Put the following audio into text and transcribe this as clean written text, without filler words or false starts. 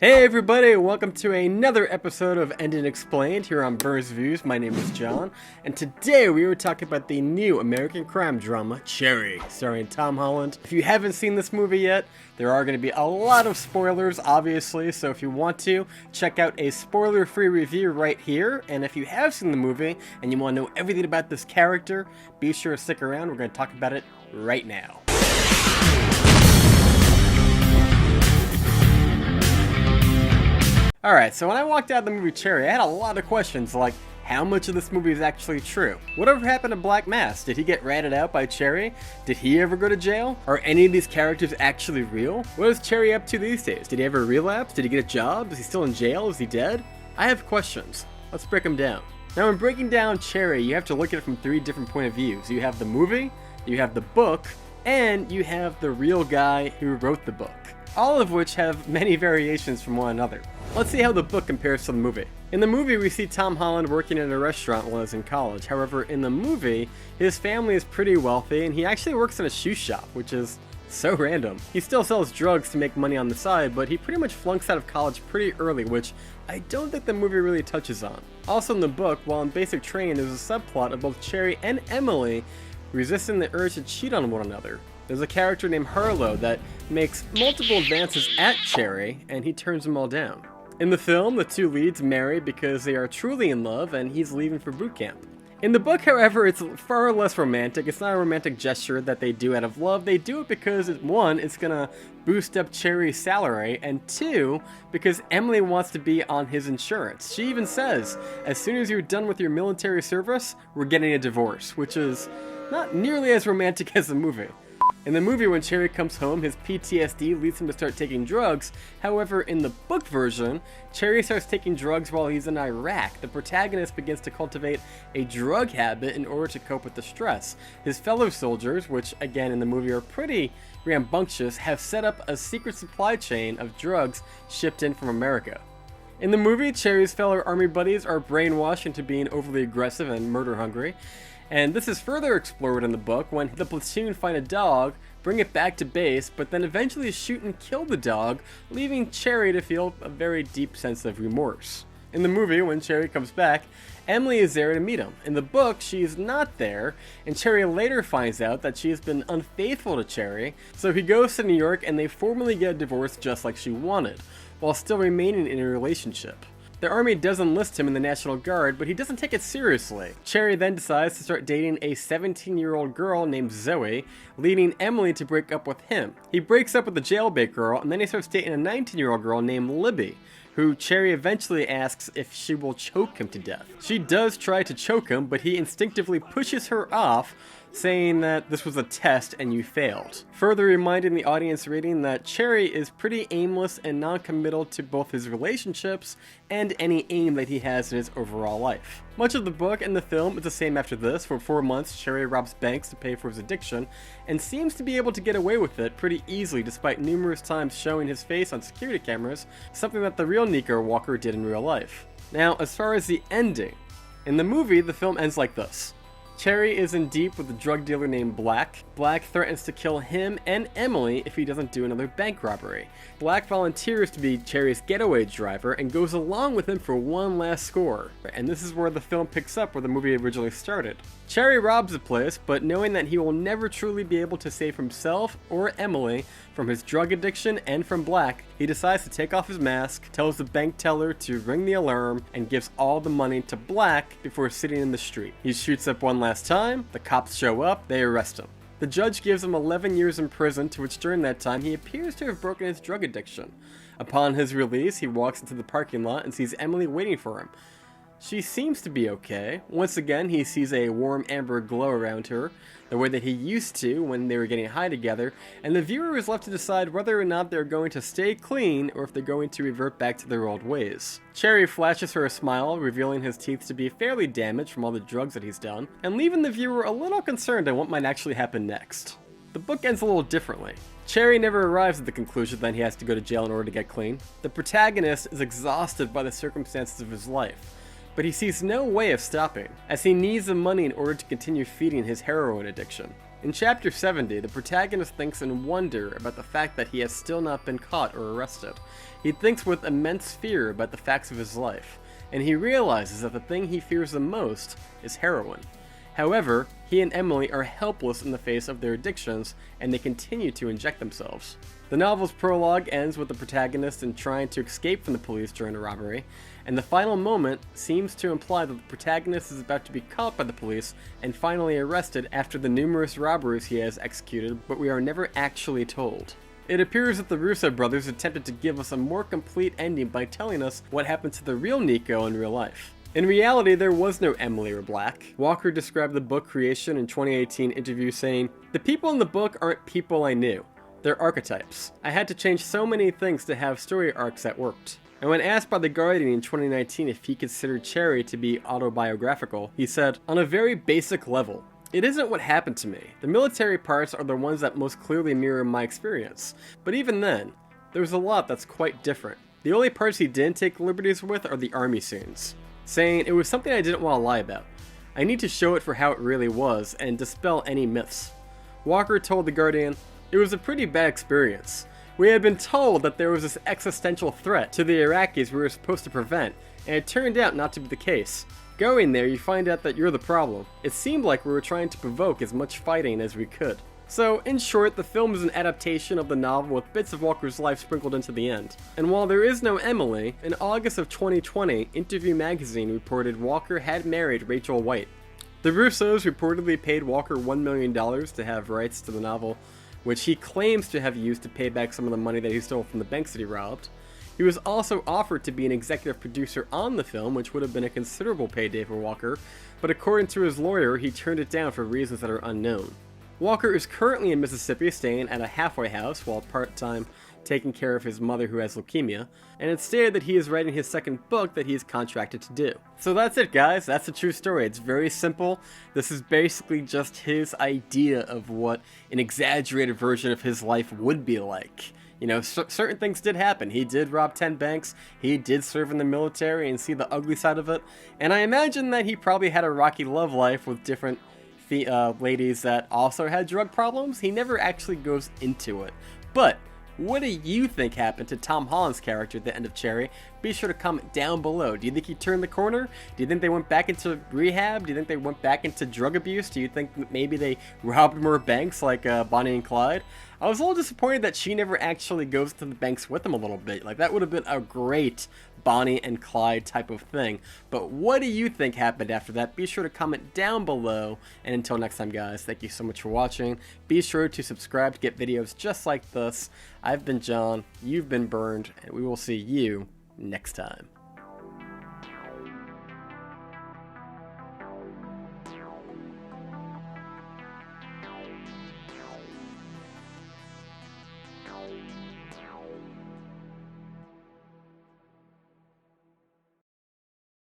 Hey everybody, welcome to another episode of Ending Explained here on Burns Views. My name is John, and today we were talking about the new American crime drama, Cherry, starring Tom Holland. If you haven't seen this movie yet, there are going to be a lot of spoilers, obviously, so if you want to, check out a spoiler-free review right here, and if you have seen the movie and you want to know everything about this character, be sure to stick around. We're going to talk about it right now. Alright, so when I walked out of the movie Cherry, I had a lot of questions like, how much of this movie is actually true? Whatever happened to Black Mass? Did he get ratted out by Cherry? Did he ever go to jail? Are any of these characters actually real? What is Cherry up to these days? Did he ever relapse? Did he get a job? Is he still in jail? Is he dead? I have questions. Let's break them down. Now when breaking down Cherry, you have to look at it from three different point of views. You have the movie, you have the book, and you have the real guy who wrote the book. All of which have many variations from one another. Let's see how the book compares to the movie. In the movie, we see Tom Holland working in a restaurant while he's in college. However, in the movie, his family is pretty wealthy, and he actually works in a shoe shop, which is so random. He still sells drugs to make money on the side, but he pretty much flunks out of college pretty early, which I don't think the movie really touches on. Also in the book, while in basic training, there's a subplot of both Cherry and Emily resisting the urge to cheat on one another. There's a character named Harlow that makes multiple advances at Cherry, and he turns them all down. In the film, the two leads marry because they are truly in love, and he's leaving for boot camp. In the book, however, it's far less romantic. It's not a romantic gesture that they do out of love. They do it because, one, it's gonna boost up Cherry's salary, and two, because Emily wants to be on his insurance. She even says, as soon as you're done with your military service, we're getting a divorce, which is not nearly as romantic as the movie. In the movie, when Cherry comes home, his PTSD leads him to start taking drugs. However, in the book version, Cherry starts taking drugs while he's in Iraq. The protagonist begins to cultivate a drug habit in order to cope with the stress. His fellow soldiers, which again in the movie are pretty rambunctious, have set up a secret supply chain of drugs shipped in from America. In the movie, Cherry's fellow army buddies are brainwashed into being overly aggressive and murder-hungry. And this is further explored in the book when the platoon find a dog, bring it back to base, but then eventually shoot and kill the dog, leaving Cherry to feel a very deep sense of remorse. In the movie, when Cherry comes back, Emily is there to meet him. In the book, she is not there, and Cherry later finds out that she has been unfaithful to Cherry, so he goes to New York and they formally get a divorce just like she wanted, while still remaining in a relationship. The army does enlist him in the National Guard, but he doesn't take it seriously. Cherry then decides to start dating a 17-year-old girl named Zoe, leading Emily to break up with him. He breaks up with the jailbait girl, and then he starts dating a 19-year-old girl named Libby, who Cherry eventually asks if she will choke him to death. She does try to choke him, but he instinctively pushes her off, saying that this was a test and you failed. Further reminding the audience reading that Cherry is pretty aimless and non-committal to both his relationships and any aim that he has in his overall life. Much of the book and the film is the same after this. For 4 months, Cherry robs banks to pay for his addiction and seems to be able to get away with it pretty easily despite numerous times showing his face on security cameras, something that the real Nico Walker did in real life. Now, as far as the ending, in the movie, the film ends like this. Cherry is in deep with a drug dealer named Black. Black threatens to kill him and Emily if he doesn't do another bank robbery. Black volunteers to be Cherry's getaway driver and goes along with him for one last score. And this is where the film picks up where the movie originally started. Cherry robs the place, but knowing that he will never truly be able to save himself or Emily from his drug addiction and from Black, he decides to take off his mask, tells the bank teller to ring the alarm, and gives all the money to Black before sitting in the street. He shoots up one last time, the cops show up, they arrest him. The judge gives him 11 years in prison, to which during that time he appears to have broken his drug addiction. Upon his release, he walks into the parking lot and sees Emily waiting for him. She seems to be okay. Once again, he sees a warm amber glow around her, the way that he used to when they were getting high together, and the viewer is left to decide whether or not they're going to stay clean or if they're going to revert back to their old ways. Cherry flashes her a smile, revealing his teeth to be fairly damaged from all the drugs that he's done, and leaving the viewer a little concerned on what might actually happen next. The book ends a little differently. Cherry never arrives at the conclusion that he has to go to jail in order to get clean. The protagonist is exhausted by the circumstances of his life, but he sees no way of stopping, as he needs the money in order to continue feeding his heroin addiction. In Chapter 70, the protagonist thinks in wonder about the fact that he has still not been caught or arrested. He thinks with immense fear about the facts of his life, and he realizes that the thing he fears the most is heroin. However, he and Emily are helpless in the face of their addictions, and they continue to inject themselves. The novel's prologue ends with the protagonist trying to escape from the police during a robbery, and the final moment seems to imply that the protagonist is about to be caught by the police and finally arrested after the numerous robberies he has executed, but we are never actually told. It appears that the Russo brothers attempted to give us a more complete ending by telling us what happened to the real Nico in real life. In reality, there was no Emily or Black. Walker described the book creation in 2018 interview saying, "The people in the book aren't people I knew. They're archetypes. I had to change so many things to have story arcs that worked." And when asked by The Guardian in 2019 if he considered Cherry to be autobiographical, he said, "On a very basic level, it isn't what happened to me. The military parts are the ones that most clearly mirror my experience. But even then, there's a lot that's quite different. The only parts he didn't take liberties with are the army scenes," saying, "It was something I didn't want to lie about. I need to show it for how it really was and dispel any myths." Walker told The Guardian, "It was a pretty bad experience. We had been told that there was this existential threat to the Iraqis we were supposed to prevent, and it turned out not to be the case. Going there, you find out that you're the problem. It seemed like we were trying to provoke as much fighting as we could." So, in short, the film is an adaptation of the novel with bits of Walker's life sprinkled into the end. And while there is no Emily, in August of 2020, Interview magazine reported Walker had married Rachel White. The Russos reportedly paid Walker $1 million to have rights to the novel, which he claims to have used to pay back some of the money that he stole from the banks that he robbed. He was also offered to be an executive producer on the film, which would have been a considerable payday for Walker, but according to his lawyer, he turned it down for reasons that are unknown. Walker is currently in Mississippi staying at a halfway house while part-time taking care of his mother who has leukemia, and it's stated that he is writing his second book that he is contracted to do. So that's it, guys. That's the true story. It's very simple. This is basically just his idea of what an exaggerated version of his life would be like. You know, certain things did happen. He did rob 10 banks, he did serve in the military and see the ugly side of it, and I imagine that he probably had a rocky love life with different ladies that also had drug problems. He never actually goes into it. But what do you think happened to Tom Holland's character at the end of Cherry? Be sure to comment down below. Do you think he turned the corner? Do you think they went back into rehab? Do you think they went back into drug abuse? Do you think maybe they robbed more banks like Bonnie and Clyde? I was a little disappointed that she never actually goes to the banks with them a little bit. Like, that would have been a great Bonnie and Clyde type of thing. But what do you think happened after that? Be sure to comment down below. And until next time, guys, thank you so much for watching. Be sure to subscribe to get videos just like this. I've been John, you've been Burned, and we will see you next time.